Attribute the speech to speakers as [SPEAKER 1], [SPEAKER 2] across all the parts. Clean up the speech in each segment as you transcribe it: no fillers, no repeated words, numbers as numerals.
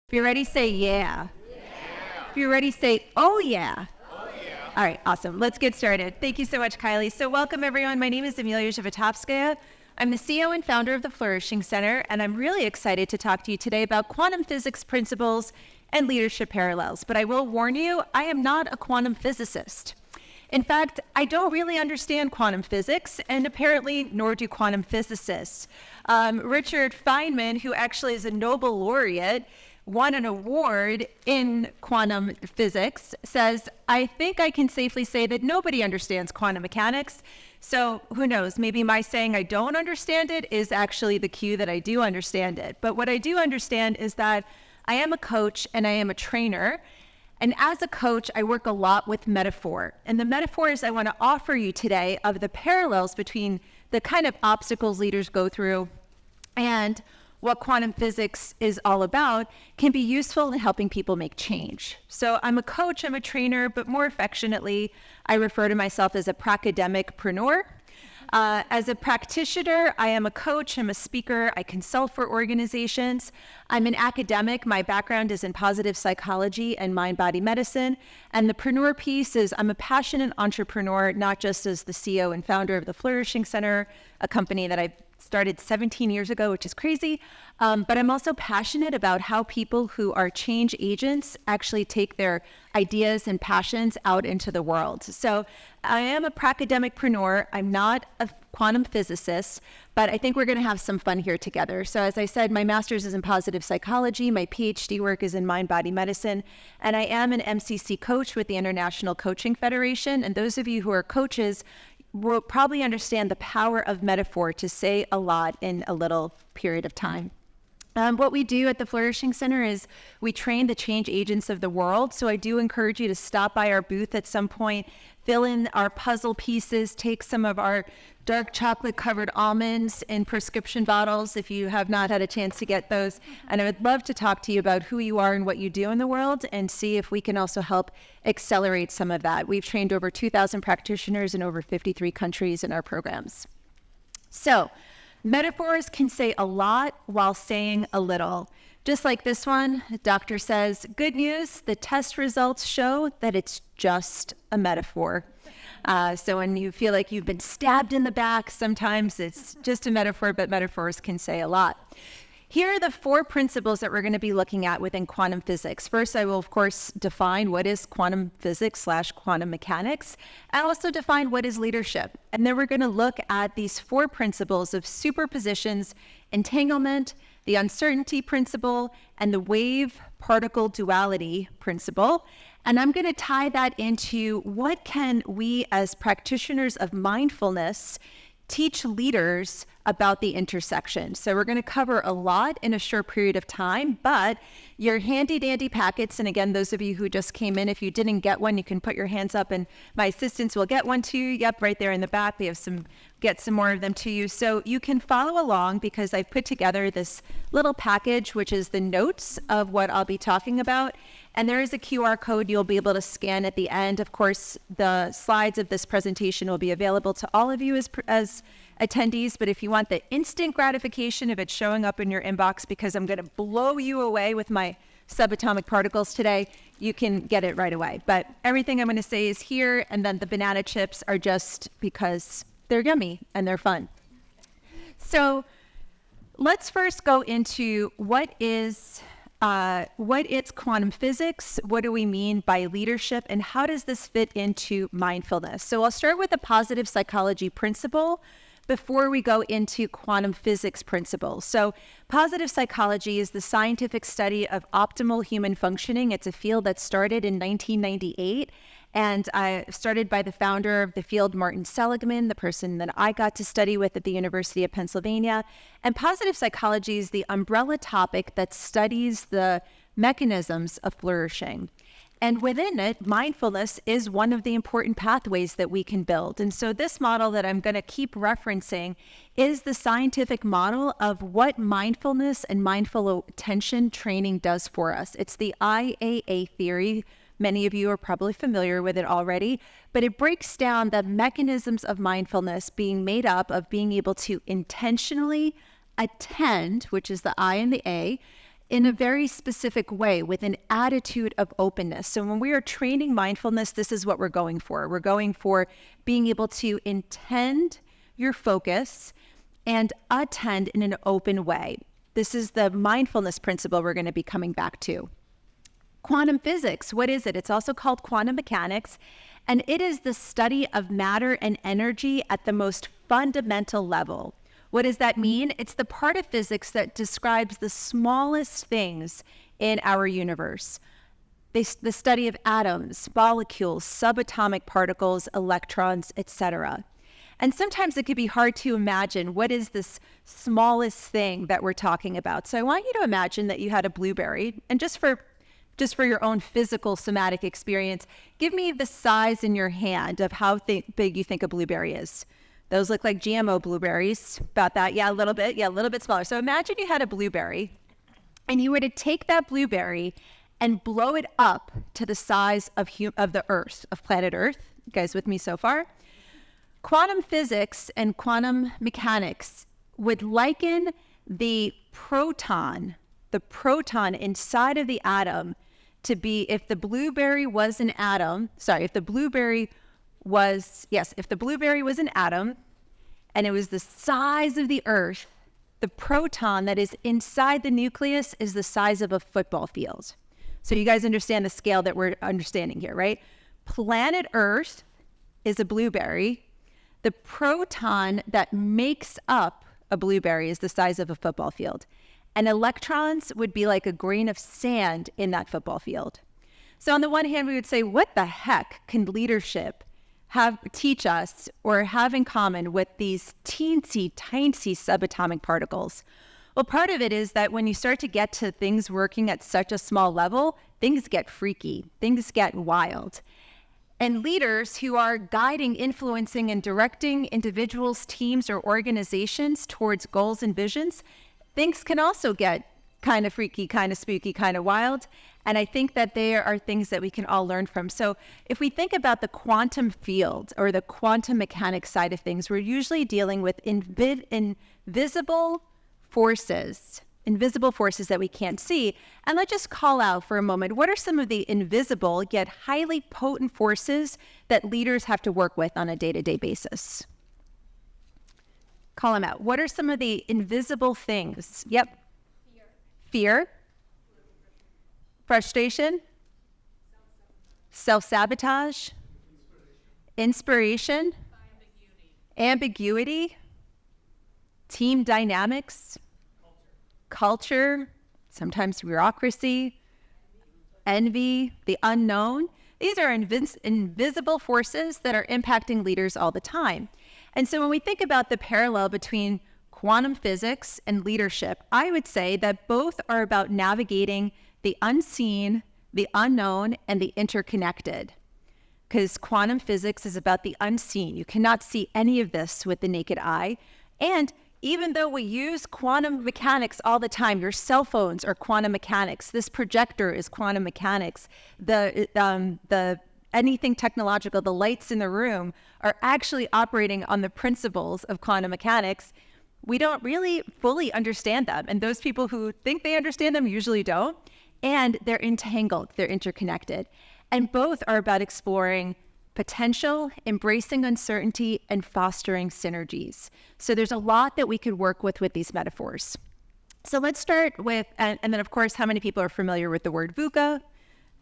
[SPEAKER 1] If you're ready, say yeah. If you're ready, say oh yeah. All right, awesome. Let's get started. Thank you so much, Kylie. So welcome, everyone. My name is Emiliya Zhivotovskaya. I'm the CEO and founder of the Flourishing Center, and I'm really excited to talk to you today about quantum physics principles and leadership parallels. But I will warn you, I am not a quantum physicist. In fact, I don't really understand quantum physics, and apparently nor do quantum physicists. Richard Feynman, who actually is a Nobel laureate, won an award in quantum physics, says, I think I can safely say that nobody understands quantum mechanics. So who knows, maybe my saying I don't understand it is actually the cue that I do understand it. But what I do understand is that I am a coach and I am a trainer. And as a coach, I work a lot with metaphor. And the metaphors I want to offer you today of the parallels between the kind of obstacles leaders go through and what quantum physics is all about can be useful in helping people make change. So I'm a coach, I'm a trainer, but more affectionately, I refer to myself as a pracademic-preneur. As a practitioner, I am a coach, I'm a speaker, I consult for organizations. I'm an academic, my background is in positive psychology and mind-body medicine. And the preneur piece is I'm a passionate entrepreneur, not just as the CEO and founder of the Flourishing Center, a company that I started 17 years ago, which is crazy. But I'm also passionate about how people who are change agents actually take their ideas and passions out into the world. So I am a pracademic-preneur. I'm not a quantum physicist, but I think we're going to have some fun here together. So as I said, my master's is in positive psychology. My PhD work is in mind-body medicine. And I am an MCC coach with the International Coaching Federation. And those of you who are coaches will probably understand the power of metaphor to say a lot in a little period of time. What we do at the Flourishing Center is we train the change agents of the world. So I do encourage you to stop by our booth at some point, fill in our puzzle pieces, take some of our dark chocolate covered almonds in prescription bottles if you have not had a chance to get those. And I would love to talk to you about who you are and what you do in the world and see if we can also help accelerate some of that. We've trained over 2,000 practitioners in over 53 countries in our programs. So metaphors can say a lot while saying a little. Just like this one, the doctor says, good news, the test results show that it's just a metaphor. So when you feel like you've been stabbed in the back, sometimes it's just a metaphor, but metaphors can say a lot. Here are the 4 principles that we're going to be looking at within quantum physics. First, I will, of course, define what is quantum physics/quantum mechanics, and also define what is leadership. And then we're going to look at these 4 principles of superpositions, entanglement, the uncertainty principle, and the wave-particle duality principle. And I'm going to tie that into what can we as practitioners of mindfulness teach leaders about the intersection. So we're going to cover a lot in a short period of time, but your handy dandy packets, and again, those of you who just came in, if you didn't get one, you can put your hands up and my assistants will get one to you. Yep, right there in the back. We have get some more of them to you. So you can follow along because I've put together this little package, which is the notes of what I'll be talking about. And there is a QR code you'll be able to scan at the end. Of course, the slides of this presentation will be available to all of you as attendees, but if you want the instant gratification of it showing up in your inbox because I'm going to blow you away with my subatomic particles today, you can get it right away. But everything I'm going to say is here, and then the banana chips are just because they're yummy and they're fun. So let's first go into what is quantum physics, what do we mean by leadership, and how does this fit into mindfulness? So I'll start with a positive psychology principle before we go into quantum physics principles. So positive psychology is the scientific study of optimal human functioning. It's a field that started in 1998 and started by the founder of the field, Martin Seligman, the person that I got to study with at the University of Pennsylvania. And positive psychology is the umbrella topic that studies the mechanisms of flourishing. And within it, mindfulness is one of the important pathways that we can build. And so this model that I'm going to keep referencing is the scientific model of what mindfulness and mindful attention training does for us. It's the IAA theory. Many of you are probably familiar with it already, but it breaks down the mechanisms of mindfulness being made up of being able to intentionally attend, which is the I and the A, in a very specific way with an attitude of openness. So when we are training mindfulness, this is what we're going for. We're going for being able to intend your focus and attend in an open way. This is the mindfulness principle we're going to be coming back to. Quantum physics, what is it? It's also called quantum mechanics, and it is the study of matter and energy at the most fundamental level. What does that mean? It's the part of physics that describes the smallest things in our universe. The study of atoms, molecules, subatomic particles, electrons, etc. And sometimes it could be hard to imagine what is this smallest thing that we're talking about. So I want you to imagine that you had a blueberry, and just for your own physical somatic experience, give me the size in your hand of how big you think a blueberry is. Those look like GMO blueberries, about that. Yeah, a little bit smaller. So imagine you had a blueberry and you were to take that blueberry and blow it up to the size of the Earth, of planet Earth. You guys with me so far? Quantum physics and quantum mechanics would liken the proton inside of the atom to be, if the blueberry was an atom, if the blueberry was an atom and it was the size of the Earth, the proton that is inside the nucleus is the size of a football field. So you guys understand the scale that we're understanding here, right? Planet Earth is a blueberry. The proton that makes up a blueberry is the size of a football field. And electrons would be like a grain of sand in that football field. So on the one hand, we would say, what the heck can leadership teach us or have in common with these teensy tiny subatomic particles? Well, part of it is that when you start to get to things working at such a small level, things get freaky, things get wild. And leaders who are guiding, influencing, and directing individuals, teams, or organizations towards goals and visions, things can also get kind of freaky, kind of spooky, kind of wild. And I think that there are things that we can all learn from. So if we think about the quantum field or the quantum mechanics side of things, we're usually dealing with invisible forces that we can't see. And let's just call out for a moment, what are some of the invisible yet highly potent forces that leaders have to work with on a day-to-day basis? Call them out. What are some of the invisible things? Yep. Fear. Frustration. Self-sabotage. Inspiration. Ambiguity. Team dynamics. Culture. Sometimes bureaucracy. Envy. The unknown. These are invisible forces that are impacting leaders all the time. And so when we think about the parallel between quantum physics and leadership, I would say that both are about navigating the unseen, the unknown, and the interconnected. Because quantum physics is about the unseen. You cannot see any of this with the naked eye. And even though we use quantum mechanics all the time, your cell phones are quantum mechanics. This projector is quantum mechanics. Anything technological, the lights in the room are actually operating on the principles of quantum mechanics. We don't really fully understand them. And those people who think they understand them usually don't. And they're entangled, they're interconnected. And both are about exploring potential, embracing uncertainty, and fostering synergies. So there's a lot that we could work with these metaphors. So let's start with, and then of course, how many people are familiar with the word VUCA?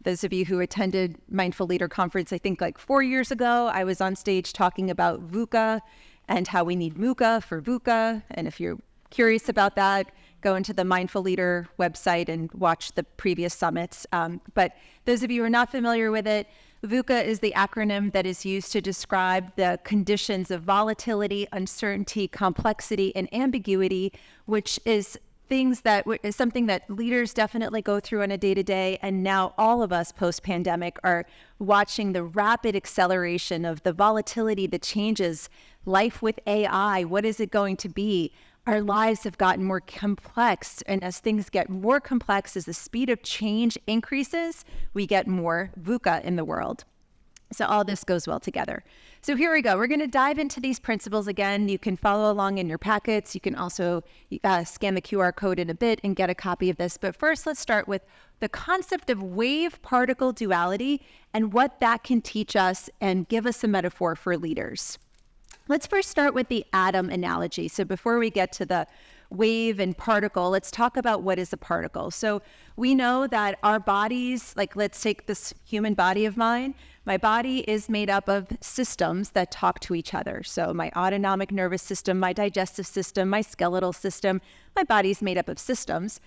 [SPEAKER 1] Those of you who attended Mindful Leader Conference, I think like 4 years ago, I was on stage talking about VUCA and how we need MUCA for VUCA. And if you're curious about that, go into the Mindful Leader website and watch the previous summits. But those of you who are not familiar with it, VUCA is the acronym that is used to describe the conditions of volatility, uncertainty, complexity, and ambiguity, which is something that leaders definitely go through on a day-to-day. And now all of us post-pandemic are watching the rapid acceleration of the volatility, the changes, life with AI. What is it going to be? Our lives have gotten more complex. And as things get more complex, as the speed of change increases, we get more VUCA in the world. So all this goes well together. So here we go. We're going to dive into these principles again. You can follow along in your packets. You can also scan the QR code in a bit and get a copy of this. But first, let's start with the concept of wave-particle duality and what that can teach us and give us a metaphor for leaders. Let's first start with the atom analogy. So before we get to the wave and particle, let's talk about what is a particle. So we know that our bodies, like let's take this human body of mine. My body is made up of systems that talk to each other. So my autonomic nervous system, my digestive system, my skeletal system, my body's made up of systems.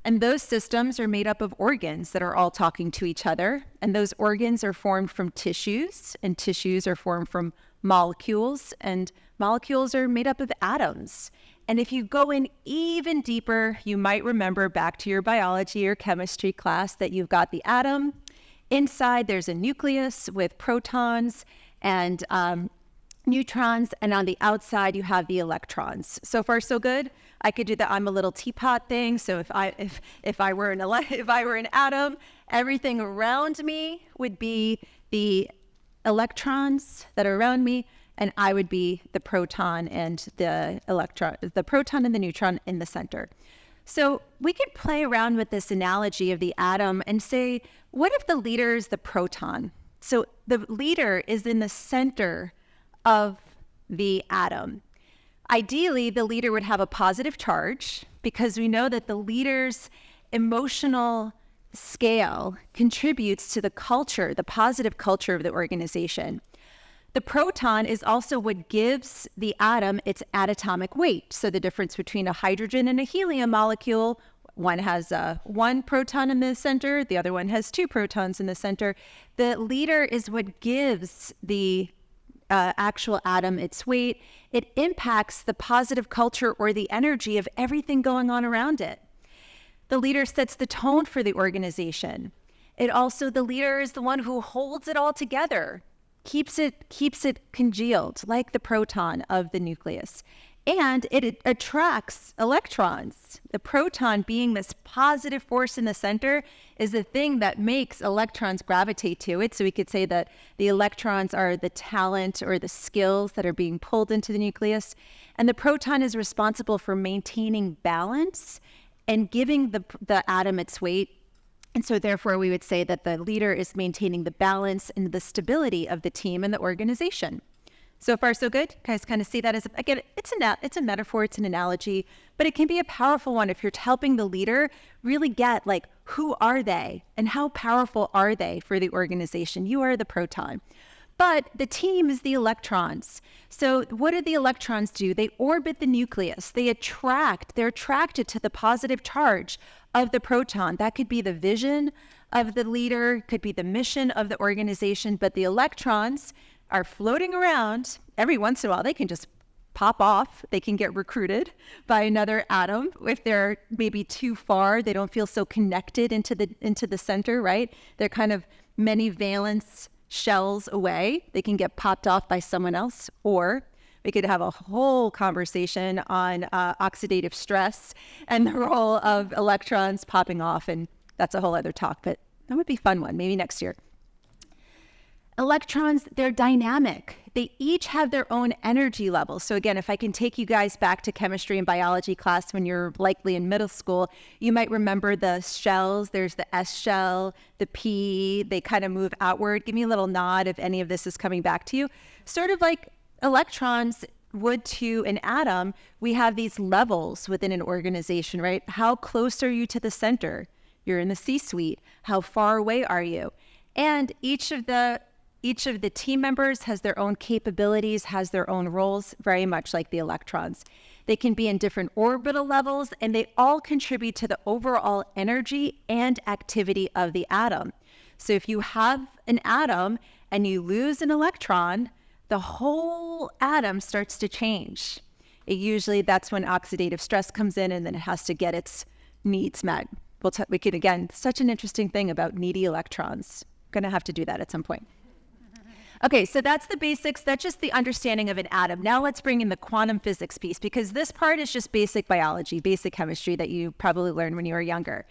[SPEAKER 1] And those systems are made up of organs that are all talking to each other. And those organs are formed from tissues, and tissues are formed from molecules, and molecules are made up of atoms. And if you go in even deeper, you might remember back to your biology or chemistry class that you've got the atom. Inside, there's a nucleus with protons and neutrons, and on the outside, you have the electrons. So far, so good. I could do the I'm a little teapot thing. So if I were an atom, everything around me would be the electrons that are around me, and I would be the proton and the electron, the proton and the neutron in the center. So we could play around with this analogy of the atom and say, what if the leader is the proton? So the leader is in the center of the atom. Ideally, the leader would have a positive charge because we know that the leader's emotional scale contributes to the culture, the positive culture of the organization. The proton is also what gives the atom its atomic weight. So the difference between a hydrogen and a helium molecule, one has one proton in the center, the other one has two protons in the center. The leader is what gives the actual atom its weight. It impacts the positive culture or the energy of everything going on around it. The leader sets the tone for the organization. The leader is the one who holds it all together, keeps it congealed like the proton of the nucleus. And it attracts electrons. The proton, being this positive force in the center, is the thing that makes electrons gravitate to it. So we could say that the electrons are the talent or the skills that are being pulled into the nucleus. And the proton is responsible for maintaining balance and giving the atom its weight. And so therefore, we would say that the leader is maintaining the balance and the stability of the team and the organization. So far, so good. Guys kind of see that as, again, it's a metaphor, it's an analogy, but it can be a powerful one if you're helping the leader really get like, who are they and how powerful are they for the organization? You are the proton. But the team is the electrons. So what do the electrons do? They orbit the nucleus. They're attracted to the positive charge of the proton. That could be the vision of the leader, could be the mission of the organization, but the electrons are floating around. Every once in a while, they can just pop off. They can get recruited by another atom. If they're maybe too far, they don't feel so connected into the center, right? They're kind of many valence shells away. They can get popped off by someone else. Or we could have a whole conversation on oxidative stress and the role of electrons popping off. And that's a whole other talk, but that would be a fun one, maybe next year. Electrons, they're dynamic. They each have their own energy levels. So again, if I can take you guys back to chemistry and biology class when you're likely in middle school, you might remember the shells. There's the S shell, the P, they kind of move outward. Give me a little nod if any of this is coming back to you. Sort of like electrons would to an atom, we have these levels within an organization, right? How close are you to the center? You're in the C-suite. How far away are you? And each of the team members has their own capabilities, has their own roles, very much like the electrons. They can be in different orbital levels, and they all contribute to the overall energy and activity of the atom. So if you have an atom and you lose an electron, the whole atom starts to change. That's when oxidative stress comes in, and then it has to get its needs met. We could, again, such an interesting thing about needy electrons. Going to have to do that at some point. Okay, so that's the basics. That's just the understanding of an atom. Now let's bring in the quantum physics piece, because this part is just basic biology, basic chemistry that you probably learned when you were younger.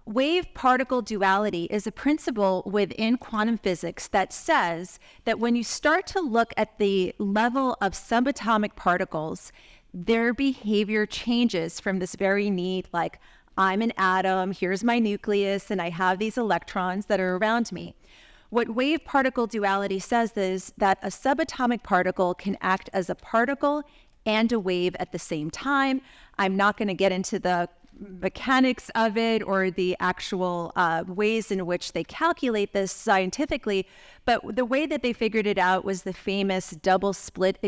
[SPEAKER 1] Wave-particle duality is a principle within quantum physics that says that when you start to look at the level of subatomic particles, their behavior changes from this very neat, like, I'm an atom, here's my nucleus, and I have these electrons that are around me. What wave-particle duality says is that a subatomic particle can act as a particle and a wave at the same time. I'm not going to get into the mechanics of it or the actual ways in which they calculate this scientifically, but the way that they figured it out was the famous double slit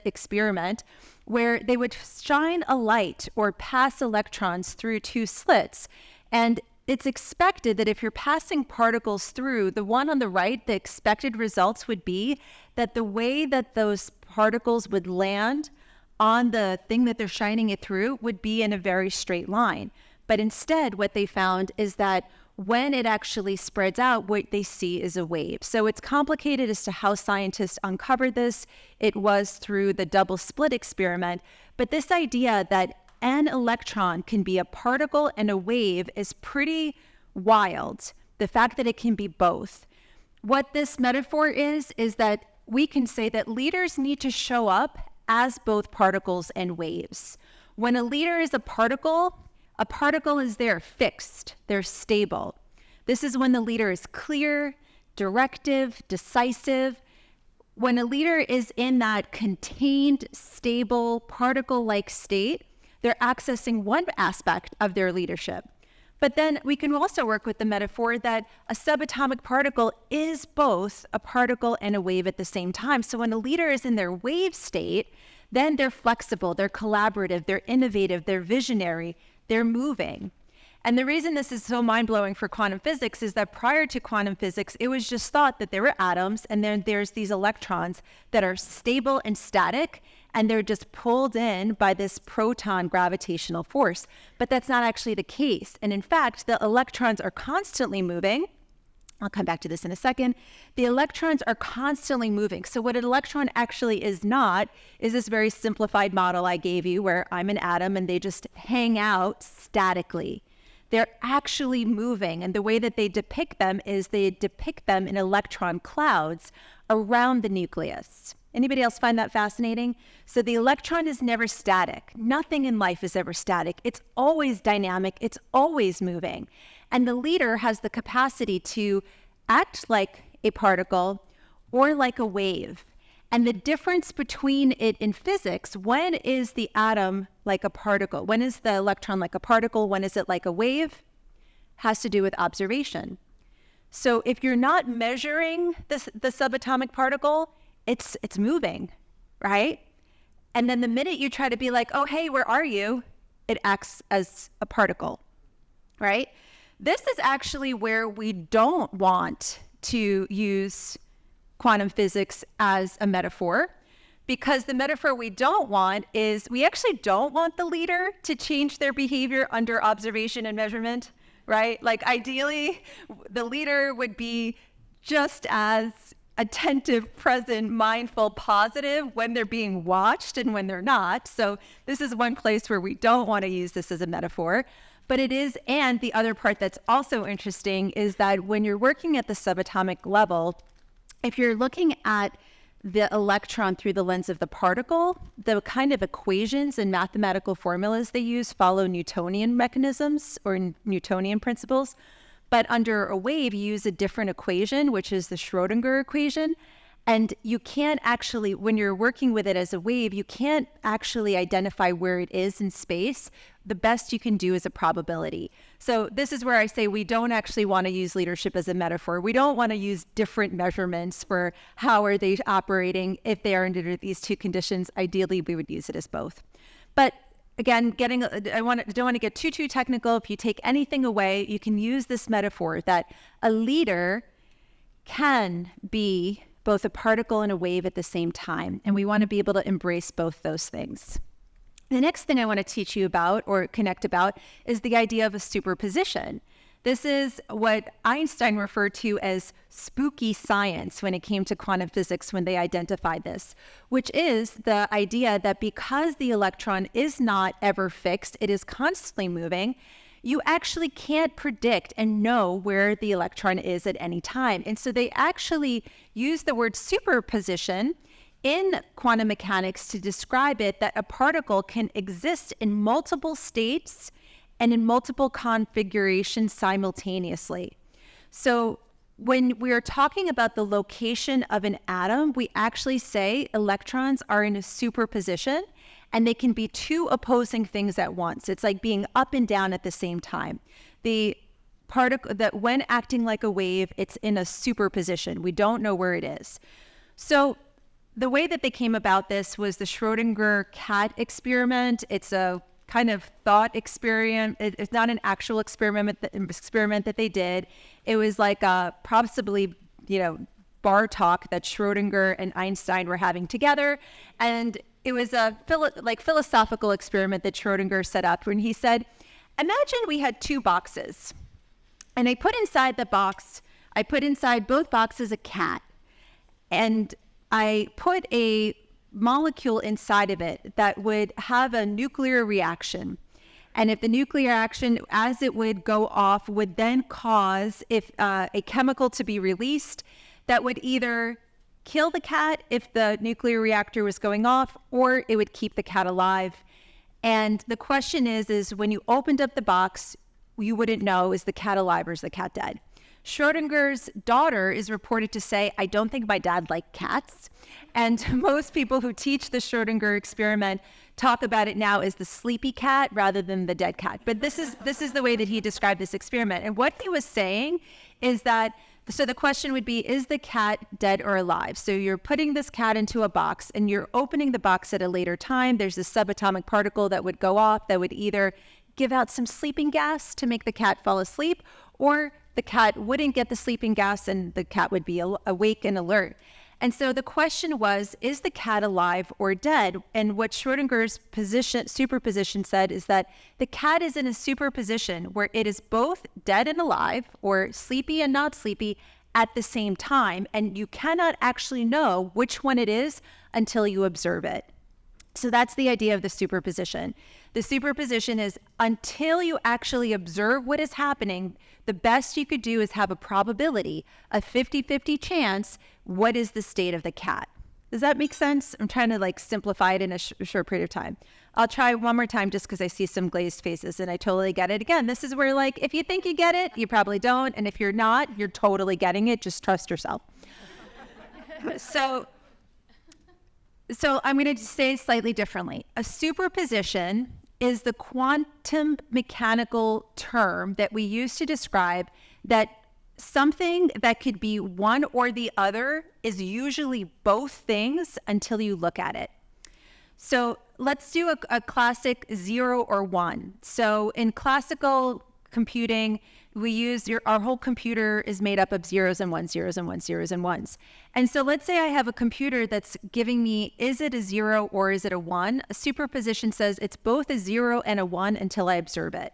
[SPEAKER 1] experiment, where they would shine a light or pass electrons through two slits. And it's expected that if you're passing particles through, the one on the right, the expected results would be that the way that those particles would land on the thing that they're shining it through would be in a very straight line. But instead, what they found is that when it actually spreads out, what they see is a wave. So it's complicated as to how scientists uncovered this. It was through the double slit experiment. But this idea that an electron can be a particle and a wave is pretty wild. The fact that it can be both. What this metaphor is that we can say that leaders need to show up as both particles and waves. When a leader is a particle is there fixed, they're stable. This is when the leader is clear, directive, decisive. When a leader is in that contained, stable, particle-like state, they're accessing one aspect of their leadership. But then we can also work with the metaphor that a subatomic particle is both a particle and a wave at the same time. So when a leader is in their wave state, then they're flexible, they're collaborative, they're innovative, they're visionary, they're moving. And the reason this is so mind-blowing for quantum physics is that prior to quantum physics, it was just thought that there were atoms and then there's these electrons that are stable and static, and they're just pulled in by this proton gravitational force. But that's not actually the case. And in fact, the electrons are constantly moving. I'll come back to this in a second. The electrons are constantly moving. So what an electron actually is not is this very simplified model I gave you where I'm an atom and they just hang out statically. They're actually moving. And the way that they depict them is they depict them in electron clouds around the nucleus. Anybody else find that fascinating? So the electron is never static. Nothing in life is ever static. It's always dynamic. It's always moving. And the leader has the capacity to act like a particle or like a wave. And the difference between it in physics, when is the atom like a particle? When is the electron like a particle? When is it like a wave? Has to do with observation. So if you're not measuring the subatomic particle, it's moving, right? And then the minute you try to be like, oh, hey, where are you? It acts as a particle, right? This is actually where we don't want to use quantum physics as a metaphor, because the metaphor we don't want is we actually don't want the leader to change their behavior under observation and measurement, right? Like ideally, the leader would be just as attentive, present, mindful, positive when they're being watched and when they're not. So this is one place where we don't want to use this as a metaphor. But it is, and the other part that's also interesting is that when you're working at the subatomic level, if you're looking at the electron through the lens of the particle, the kind of equations and mathematical formulas they use follow Newtonian mechanisms or Newtonian principles. But under a wave, you use a different equation, which is the Schrödinger equation. And you can't actually, when you're working with it as a wave, you can't actually identify where it is in space. The best you can do is a probability. So this is where I say we don't actually want to use leadership as a metaphor. We don't want to use different measurements for how are they operating if they are under these two conditions. Ideally, we would use it as both. But again, don't want to get too technical. If you take anything away, you can use this metaphor that a leader can be both a particle and a wave at the same time. And we want to be able to embrace both those things. The next thing I want to teach you about or connect about is the idea of a superposition. This is what Einstein referred to as spooky science when it came to quantum physics when they identified this, which is the idea that because the electron is not ever fixed, it is constantly moving, you actually can't predict and know where the electron is at any time. And so they actually use the word superposition in quantum mechanics to describe it, that a particle can exist in multiple states and in multiple configurations simultaneously. So when we're talking about the location of an atom, we actually say electrons are in a superposition, and they can be two opposing things at once. It's like being up and down at the same time. The particle that when acting like a wave, it's in a superposition. We don't know where it is. So the way that they came about this was the Schrödinger cat experiment. It's a kind of thought experiment. It's not an actual experiment that they did. It was like possibly, bar talk that Schrödinger and Einstein were having together. And it was a philosophical experiment that Schrödinger set up when he said, imagine we had two boxes. And I put inside both boxes a cat. And I put a molecule inside of it that would have a nuclear reaction. And if the nuclear reaction, as it would go off, would then cause a chemical to be released that would either kill the cat if the nuclear reactor was going off, or it would keep the cat alive. And the question is when you opened up the box, you wouldn't know, is the cat alive or is the cat dead? Schrödinger's daughter is reported to say, I don't think my dad liked cats. And most people who teach the Schrödinger experiment talk about it now as the sleepy cat rather than the dead cat. But this is the way that he described this experiment. And what he was saying is that, so the question would be, is the cat dead or alive? So you're putting this cat into a box and you're opening the box at a later time. There's a subatomic particle that would go off that would either give out some sleeping gas to make the cat fall asleep, or the cat wouldn't get the sleeping gas and the cat would be awake and alert. And so the question was, is the cat alive or dead? And what Schrödinger's superposition said is that the cat is in a superposition where it is both dead and alive, or sleepy and not sleepy, at the same time. And you cannot actually know which one it is until you observe it. So that's the idea of the superposition. The superposition is, until you actually observe what is happening, the best you could do is have a probability, a 50-50 chance, what is the state of the cat. Does that make sense? I'm trying to simplify it in a short period of time. I'll try one more time just because I see some glazed faces and I totally get it. Again, this is where if you think you get it, you probably don't. And if you're not, you're totally getting it. Just trust yourself. So I'm going to say it slightly differently. A superposition is the quantum mechanical term that we use to describe that something that could be one or the other is usually both things until you look at it. So let's do a classic 0 or 1. So in classical computing, we use our whole computer is made up of zeros and ones, zeros and ones, zeros and ones. And so let's say I have a computer that's giving me, is it a 0 or is it a 1? A superposition says it's both a 0 and a 1 until I observe it.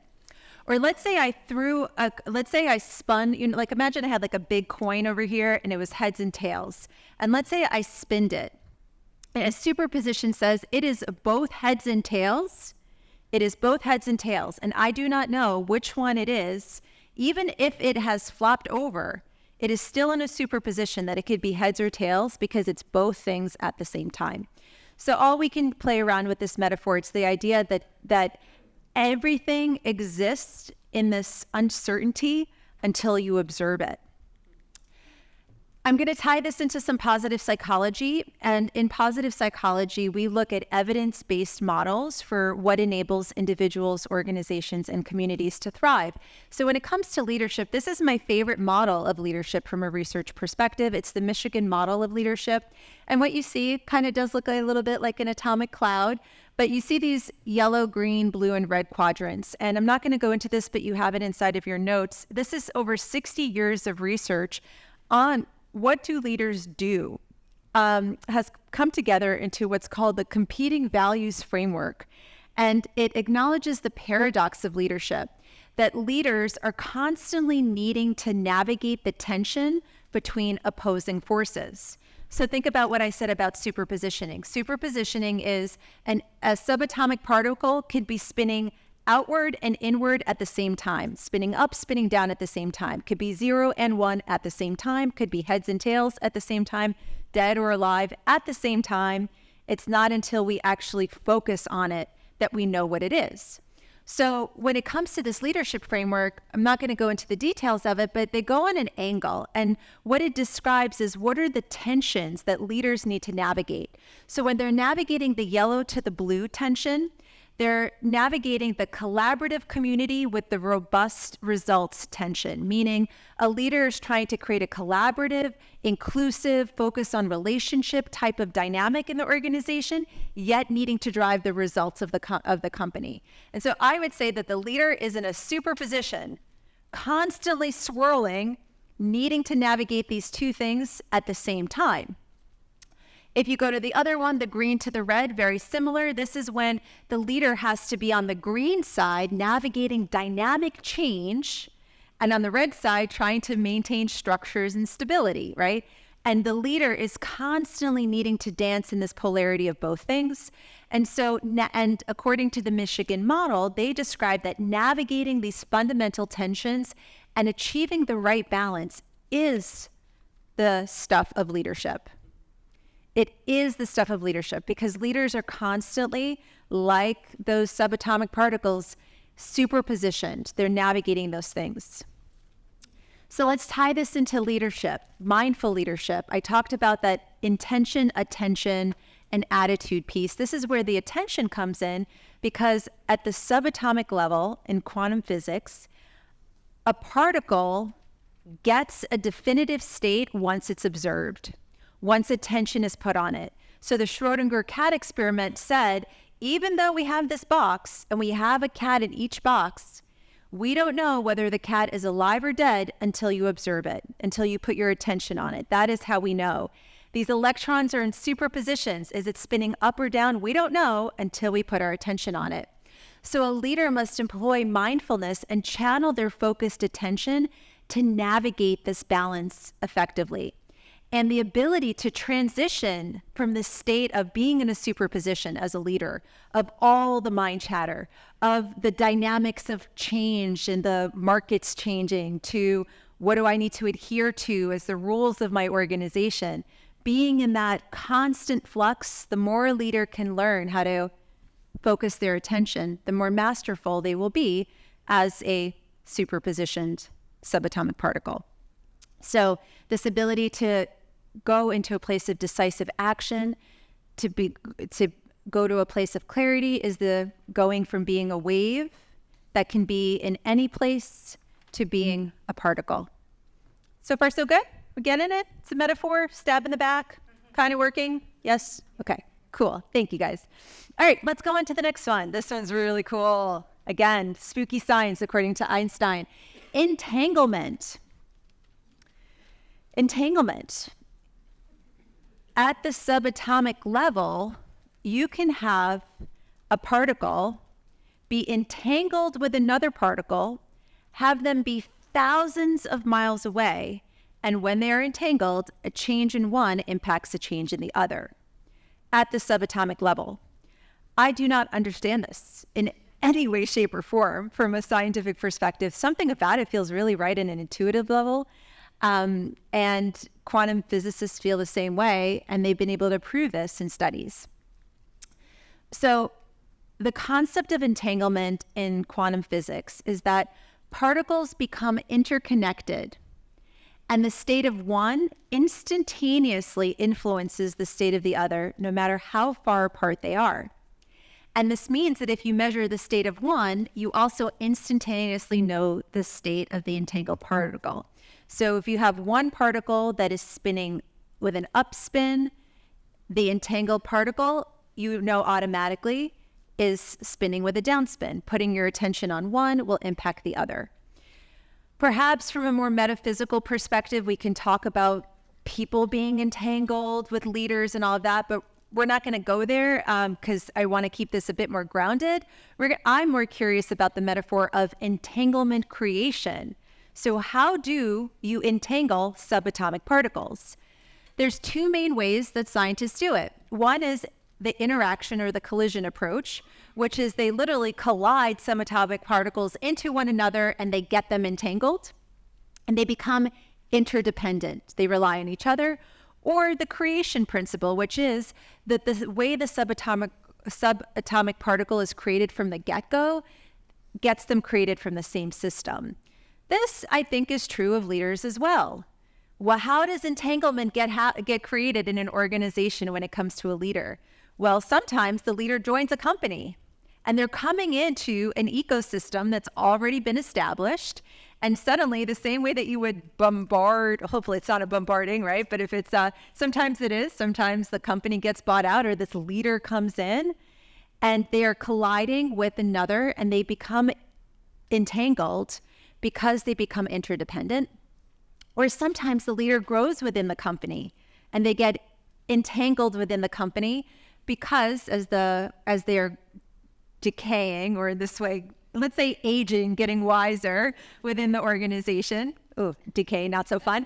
[SPEAKER 1] Or let's say I spun, imagine I had a big coin over here and it was heads and tails. And let's say I spinned it. And a superposition says it is both heads and tails. It is both heads and tails. And I do not know which one it is. Even if it has flopped over, it is still in a superposition that it could be heads or tails because it's both things at the same time. So all we can play around with this metaphor, it's the idea that everything exists in this uncertainty until you observe it. I'm going to tie this into some positive psychology. And in positive psychology, we look at evidence-based models for what enables individuals, organizations, and communities to thrive. So when it comes to leadership, this is my favorite model of leadership from a research perspective. It's the Michigan model of leadership. And what you see kind of does look a little bit like an atomic cloud, but you see these yellow, green, blue, and red quadrants. And I'm not going to go into this, but you have it inside of your notes. This is over 60 years of research on what do leaders do, has come together into what's called the competing values framework. And it acknowledges the paradox of leadership, that leaders are constantly needing to navigate the tension between opposing forces. So think about what I said about superpositioning. Superpositioning is a subatomic particle could be spinning outward and inward at the same time, spinning up, spinning down at the same time. Could be 0 and 1 at the same time, could be heads and tails at the same time, dead or alive at the same time. It's not until we actually focus on it that we know what it is. So when it comes to this leadership framework, I'm not going to go into the details of it, but they go on an angle. And what it describes is what are the tensions that leaders need to navigate. So when they're navigating the yellow to the blue tension, they're navigating the collaborative community with the robust results tension, meaning a leader is trying to create a collaborative, inclusive, focus on relationship type of dynamic in the organization, yet needing to drive the results of the company. And so I would say that the leader is in a superposition, constantly swirling, needing to navigate these two things at the same time. If you go to the other one, the green to the red, very similar. This is when the leader has to be on the green side, navigating dynamic change, and on the red side, trying to maintain structures and stability, right? And the leader is constantly needing to dance in this polarity of both things. And so, and according to the Michigan model, they describe that navigating these fundamental tensions and achieving the right balance is the stuff of leadership. It is the stuff of leadership because leaders are constantly, like those subatomic particles, superpositioned. They're navigating those things. So let's tie this into leadership, mindful leadership. I talked about that intention, attention, and attitude piece. This is where the attention comes in because at the subatomic level in quantum physics, a particle gets a definitive state once it's observed, once attention is put on it. So the Schrodinger cat experiment said, even though we have this box and we have a cat in each box, we don't know whether the cat is alive or dead until you observe it, until you put your attention on it. That is how we know. These electrons are in superpositions. Is it spinning up or down? We don't know until we put our attention on it. So a leader must employ mindfulness and channel their focused attention to navigate this balance effectively. And the ability to transition from the state of being in a superposition as a leader, of all the mind chatter, of the dynamics of change and the markets changing, to what do I need to adhere to as the rules of my organization. Being in that constant flux, the more a leader can learn how to focus their attention, the more masterful they will be as a superpositioned subatomic particle. So this ability to go into a place of decisive action, to go to a place of clarity is the going from being a wave that can be in any place to being a particle. So far, so good? We're getting it? It's a metaphor, stab in the back, kind of working? Yes? Okay, cool. Thank you, guys. All right, let's go on to the next one. This one's really cool. Again, spooky science according to Einstein. Entanglement. Entanglement. At the subatomic level, you can have a particle be entangled with another particle, have them be thousands of miles away, and when they are entangled, a change in one impacts a change in the other. At the subatomic level, I do not understand this in any way, shape, or form from a scientific perspective. Something about it feels really right in an intuitive level. And quantum physicists feel the same way, and they've been able to prove this in studies. So the concept of entanglement in quantum physics is that particles become interconnected, and the state of one instantaneously influences the state of the other, no matter how far apart they are. And this means that if you measure the state of one, you also instantaneously know the state of the entangled particle. So if you have one particle that is spinning with an upspin, the entangled particle, you know automatically, is spinning with a downspin. Putting your attention on one will impact the other. Perhaps from a more metaphysical perspective, we can talk about people being entangled with leaders and all of that, but we're not going to go there because I want to keep this a bit more grounded. I'm more curious about the metaphor of entanglement creation. So how do you entangle subatomic particles? There's two main ways that scientists do it. One is the interaction or the collision approach, which is they literally collide subatomic particles into one another and they get them entangled and they become interdependent. They rely on each other. Or the creation principle, which is that the way the subatomic particle is created from the get-go gets them created from the same system. This, I think, is true of leaders as well. Well, how does entanglement get created in an organization when it comes to a leader? Well, sometimes the leader joins a company and they're coming into an ecosystem that's already been established. And suddenly, the same way that you would bombard, hopefully it's not a bombarding, right? But if it's, sometimes it is, sometimes the company gets bought out or this leader comes in and they are colliding with another and they become entangled because they become interdependent. Or sometimes the leader grows within the company and they get entangled within the company because as they are decaying, or this way, let's say aging, getting wiser within the organization. Oh, decay, not so fun.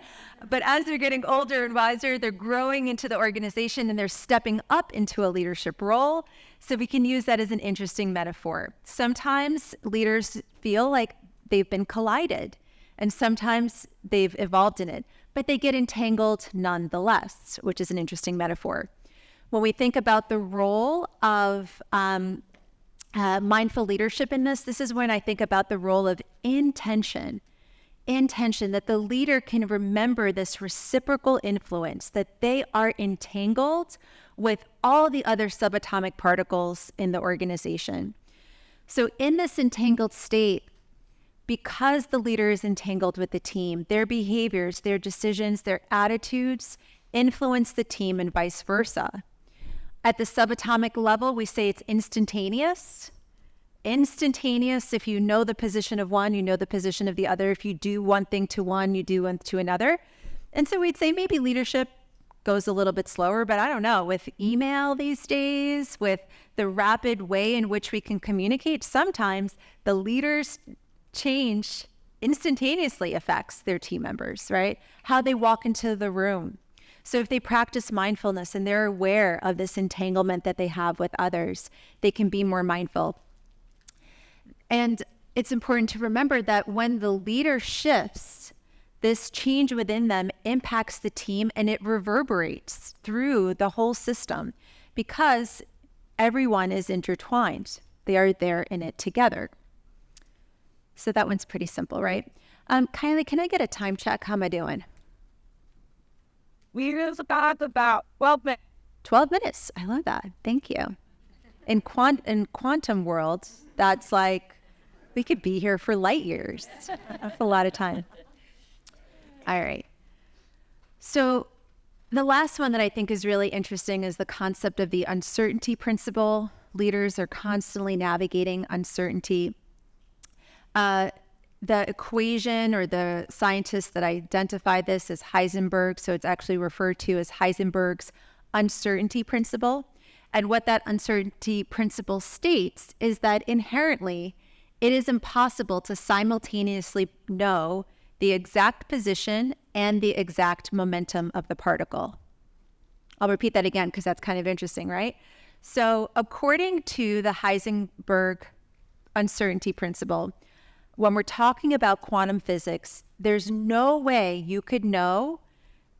[SPEAKER 1] But as they're getting older and wiser, they're growing into the organization and they're stepping up into a leadership role. So we can use that as an interesting metaphor. Sometimes leaders feel like they've been collided and sometimes they've evolved in it, but they get entangled nonetheless, which is an interesting metaphor. When we think about the role of mindful leadership in this is when I think about the role of intention, that the leader can remember this reciprocal influence, that they are entangled with all the other subatomic particles in the organization. So in this entangled state, because the leader is entangled with the team, their behaviors, their decisions, their attitudes influence the team and vice versa. At the subatomic level, we say it's instantaneous. Instantaneous, if you know the position of one, you know the position of the other. If you do one thing to one, you do one to another. And so we'd say maybe leadership goes a little bit slower, but I don't know, with email these days, with the rapid way in which we can communicate, sometimes the leaders' change instantaneously affects their team members, right? How they walk into the room. So if they practice mindfulness and they're aware of this entanglement that they have with others, they can be more mindful. And it's important to remember that when the leader shifts, this change within them impacts the team and it reverberates through the whole system because everyone is intertwined. They are there in it together. So that one's pretty simple, right? Kylie, can I get a time check? How am I doing?
[SPEAKER 2] We use about 12 minutes.
[SPEAKER 1] 12 minutes. I love that. Thank you. In quantum world, that's like, we could be here for light years. That's a lot of time. All right. So the last one that I think is really interesting is the concept of the uncertainty principle. Leaders are constantly navigating uncertainty. The equation or the scientist that identified this is Heisenberg. So it's actually referred to as Heisenberg's uncertainty principle. And what that uncertainty principle states is that inherently it is impossible to simultaneously know the exact position and the exact momentum of the particle. I'll repeat that again because that's kind of interesting, right? So according to the Heisenberg uncertainty principle, when we're talking about quantum physics, there's no way you could know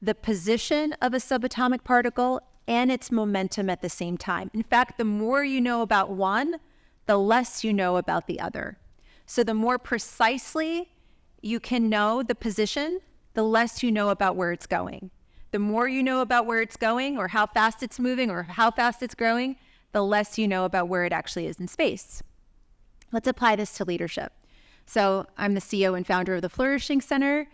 [SPEAKER 1] the position of a subatomic particle and its momentum at the same time. In fact, the more you know about one, the less you know about the other. So the more precisely you can know the position, the less you know about where it's going. The more you know about where it's going or how fast it's moving or how fast it's growing, the less you know about where it actually is in space. Let's apply this to leadership. So I'm the CEO and founder of the Flourishing Center.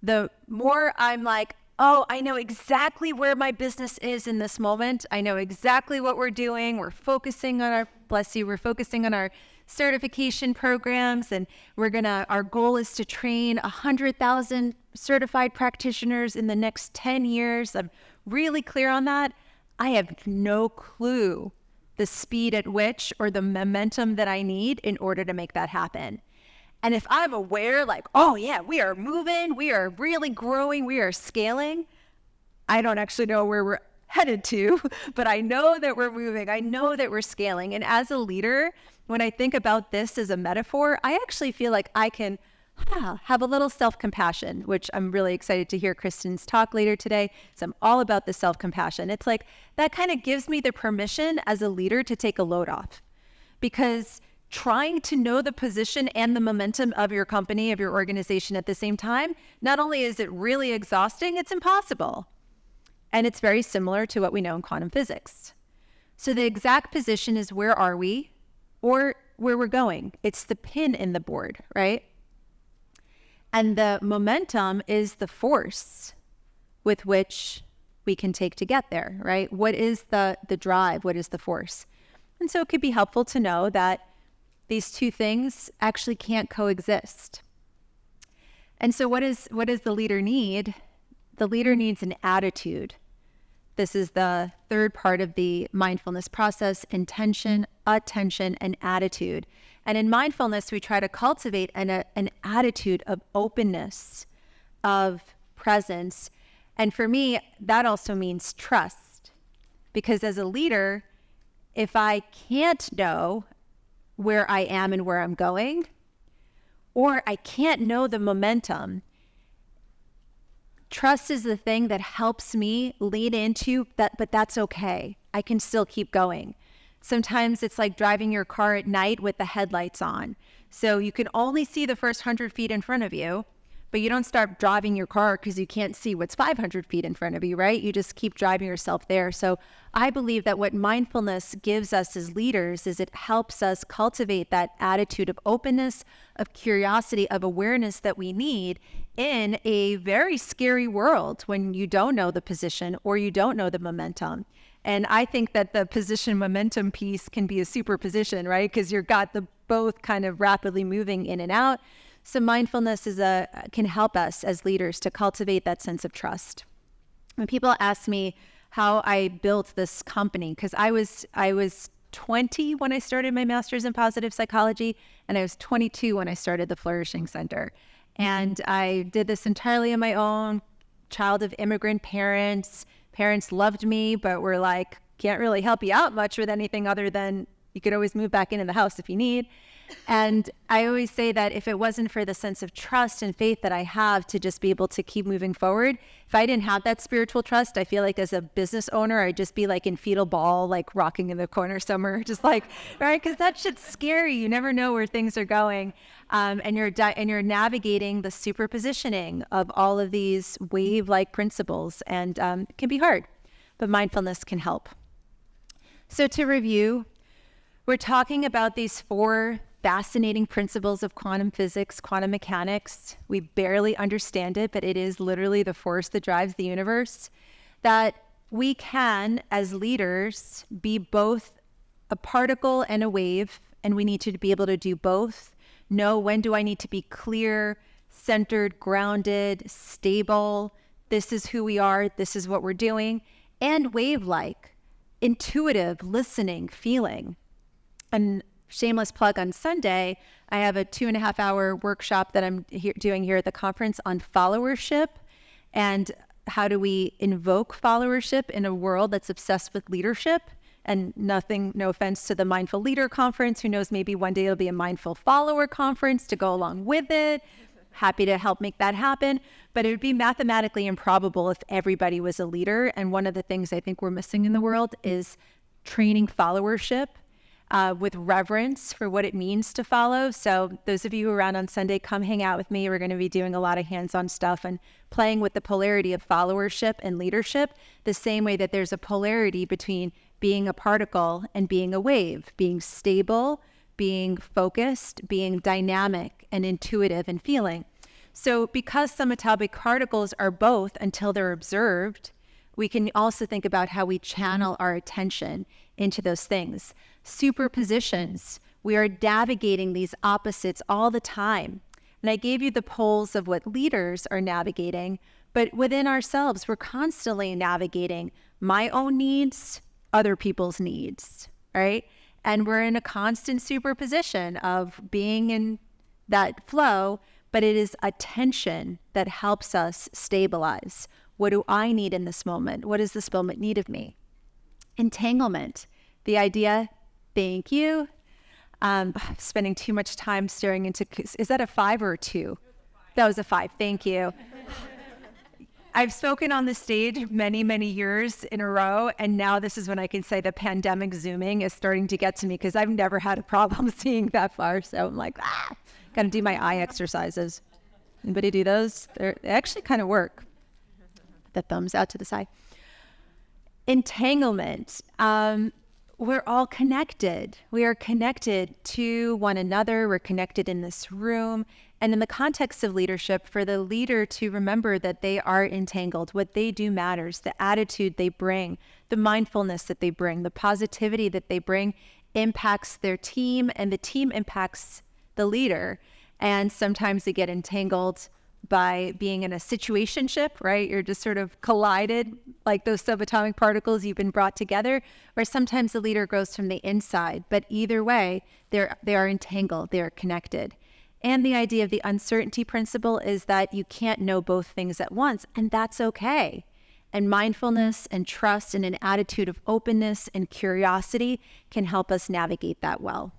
[SPEAKER 1] The more I'm like, oh, I know exactly where my business is in this moment. I know exactly what we're doing. We're focusing on we're focusing on our certification programs, and our goal is to train 100,000 certified practitioners in the next 10 years. I'm really clear on that. I have no clue the speed at which or the momentum that I need in order to make that happen. And if I'm aware, like, oh yeah, we are moving, we are really growing, we are scaling, I don't actually know where we're headed to, but I know that we're moving. I know that we're scaling. And as a leader, when I think about this as a metaphor, I actually feel like I can have a little self-compassion, which I'm really excited to hear Kristen's talk later today. So I'm all about the self-compassion. It's like that kind of gives me the permission as a leader to take a load off, because trying to know the position and the momentum of your company, of your organization at the same time, not only is it really exhausting, it's impossible. And it's very similar to what we know in quantum physics. So the exact position is where are we or where we're going. It's the pin in the board, right? And the momentum is the force with which we can take to get there, right? What is the drive? What is the force? And so it could be helpful to know that these two things actually can't coexist. And so what does the leader need? The leader needs an attitude. This is the third part of the mindfulness process: intention, attention, and attitude. And in mindfulness, we try to cultivate an attitude of openness, of presence. And for me, that also means trust. Because as a leader, if I can't know where I am and where I'm going, or I can't know the momentum, trust is the thing that helps me lean into that, but that's okay. I can still keep going. Sometimes it's like driving your car at night with the headlights on. So you can only see the first 100 feet in front of you, but you don't start driving your car because you can't see what's 500 feet in front of you, right? You just keep driving yourself there. So I believe that what mindfulness gives us as leaders is it helps us cultivate that attitude of openness, of curiosity, of awareness that we need in a very scary world when you don't know the position or you don't know the momentum. And I think that the position momentum piece can be a superposition, right? Because you've got the both kind of rapidly moving in and out. So mindfulness can help us as leaders to cultivate that sense of trust. When people ask me how I built this company, because I was 20 when I started my master's in positive psychology, and I was 22 when I started the Flourishing Center. And I did this entirely on my own, child of immigrant parents. Parents loved me, but were like, can't really help you out much with anything other than you could always move back into the house if you need. And I always say that if it wasn't for the sense of trust and faith that I have to just be able to keep moving forward, if I didn't have that spiritual trust, I feel like as a business owner, I'd just be like in fetal ball, like rocking in the corner somewhere, just like, right? Because that shit's scary. You never know where things are going. And you're navigating the superpositioning of all of these wave-like principles, and it can be hard, but mindfulness can help. So to review, we're talking about these 4 fascinating principles of quantum physics, quantum mechanics. We barely understand it, but it is literally the force that drives the universe. That we can, as leaders, be both a particle and a wave, and we need to be able to do both. Know when do I need to be clear, centered, grounded, stable. This is who we are. This is what we're doing. And wave-like, intuitive, listening, feeling. And shameless plug, on Sunday, I have a 2.5-hour workshop that I'm doing here at the conference on followership and how do we invoke followership in a world that's obsessed with leadership. And no offense to the Mindful Leader Conference. Who knows, maybe one day it'll be a Mindful Follower Conference to go along with it. Happy to help make that happen. But it would be mathematically improbable if everybody was a leader. And one of the things I think we're missing in the world is training followership with reverence for what it means to follow. So those of you who are around on Sunday, come hang out with me. We're going to be doing a lot of hands-on stuff and playing with the polarity of followership and leadership, the same way that there's a polarity between being a particle and being a wave, being stable, being focused, being dynamic and intuitive and feeling. So because subatomic particles are both until they're observed, we can also think about how we channel our attention into those things. Superpositions, we are navigating these opposites all the time. And I gave you the poles of what leaders are navigating, but within ourselves, we're constantly navigating my own needs, other people's needs, right? And we're in a constant superposition of being in that flow, but it is attention that helps us stabilize. What do I need in this moment? What does this moment need of me? Entanglement, the idea, thank you. Spending too much time staring into, is that a 5 or a 2? That was a 5, thank you. I've spoken on the stage many, many years in a row, and now this is when I can say the pandemic zooming is starting to get to me because I've never had a problem seeing that far. So I'm like, got to do my eye exercises. Anybody do those? They actually kind of work. The thumbs out to the side. Entanglement. We're all connected. We are connected to one another. We're connected in this room. And in the context of leadership, for the leader to remember that they are entangled, what they do matters, the attitude they bring, the mindfulness that they bring, the positivity that they bring impacts their team, and the team impacts the leader. And sometimes they get entangled by being in a situationship, right? You're just sort of collided like those subatomic particles, you've been brought together, or sometimes the leader grows from the inside. But either way, they are entangled, they are connected. And the idea of the uncertainty principle is that you can't know both things at once, and that's okay. And mindfulness and trust and an attitude of openness and curiosity can help us navigate that well.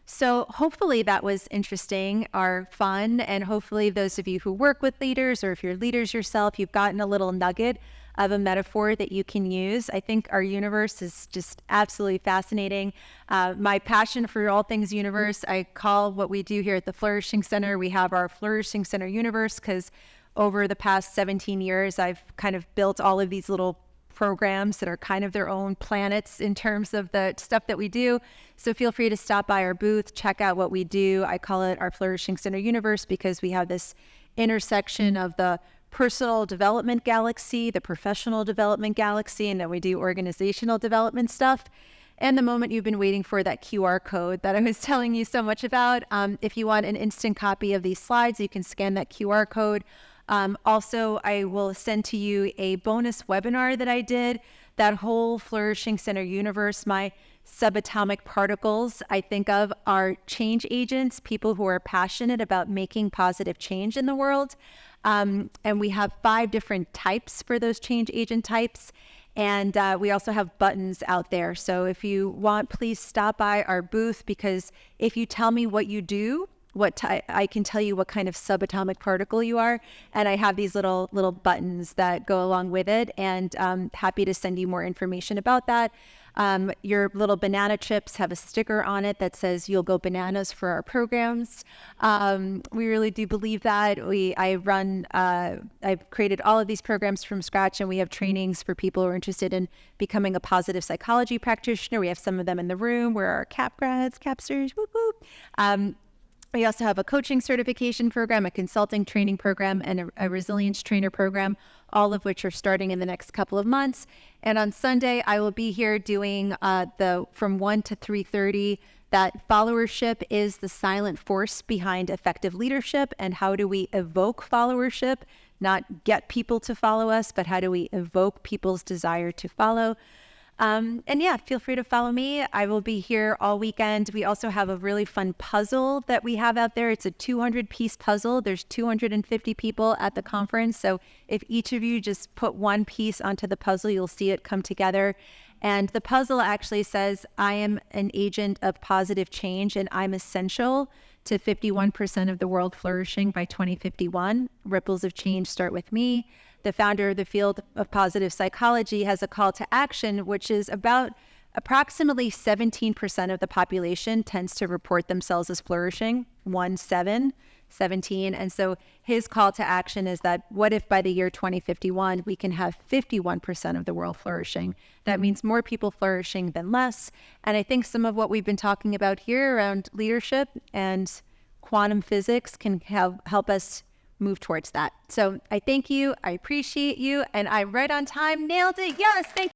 [SPEAKER 1] So hopefully that was interesting or fun, and hopefully those of you who work with leaders, or if you're leaders yourself, you've gotten a little nugget of a metaphor that you can use. I think our universe is just absolutely fascinating. My passion for all things universe, I call what we do here at the Flourishing Center, we have our Flourishing Center universe, because over the past 17 years, I've kind of built all of these little programs that are kind of their own planets in terms of the stuff that we do. So feel free to stop by our booth, check out what we do. I call it our Flourishing Center universe because we have this intersection of the personal development galaxy, the professional development galaxy, and then we do organizational development stuff. And the moment you've been waiting for, that QR code that I was telling you so much about. If you want an instant copy of these slides, you can scan that QR code. Also, I will send to you a bonus webinar that I did. That whole Flourishing Center universe, my subatomic particles, I think of are change agents, people who are passionate about making positive change in the world. And we have 5 different types for those change agent types. And we also have buttons out there. So if you want, please stop by our booth, because if you tell me what you do, I can tell you what kind of subatomic particle you are, and I have these little buttons that go along with it, and I'm happy to send you more information about that. Your little banana chips have a sticker on it that says "You'll go bananas" for our programs. We really do believe that. I've created all of these programs from scratch, and we have trainings for people who are interested in becoming a positive psychology practitioner. We have some of them in the room. We're our CAP grads, CAPsters, whoop whoop. We also have a coaching certification program, a consulting training program, and a resilience trainer program, all of which are starting in the next couple of months. And on Sunday, I will be here doing from 1 to 3:30. That followership is the silent force behind effective leadership, and how do we evoke followership, not get people to follow us, but how do we evoke people's desire to follow? And yeah, feel free to follow me. I will be here all weekend. We also have a really fun puzzle that we have out there. It's a 200-piece puzzle. There's 250 people at the conference. So if each of you just put one piece onto the puzzle, you'll see it come together. And the puzzle actually says, I am an agent of positive change, and I'm essential to 51% of the world flourishing by 2051. Ripples of change start with me. The founder of the field of positive psychology has a call to action, which is about approximately 17% of the population tends to report themselves as flourishing, 17. And so his call to action is that what if by the year 2051, we can have 51% of the world flourishing? That means more people flourishing than less. And I think some of what we've been talking about here around leadership and quantum physics can help us move towards that. So I thank you. I appreciate you. And I'm right on time. Nailed it. Yes. Thank you.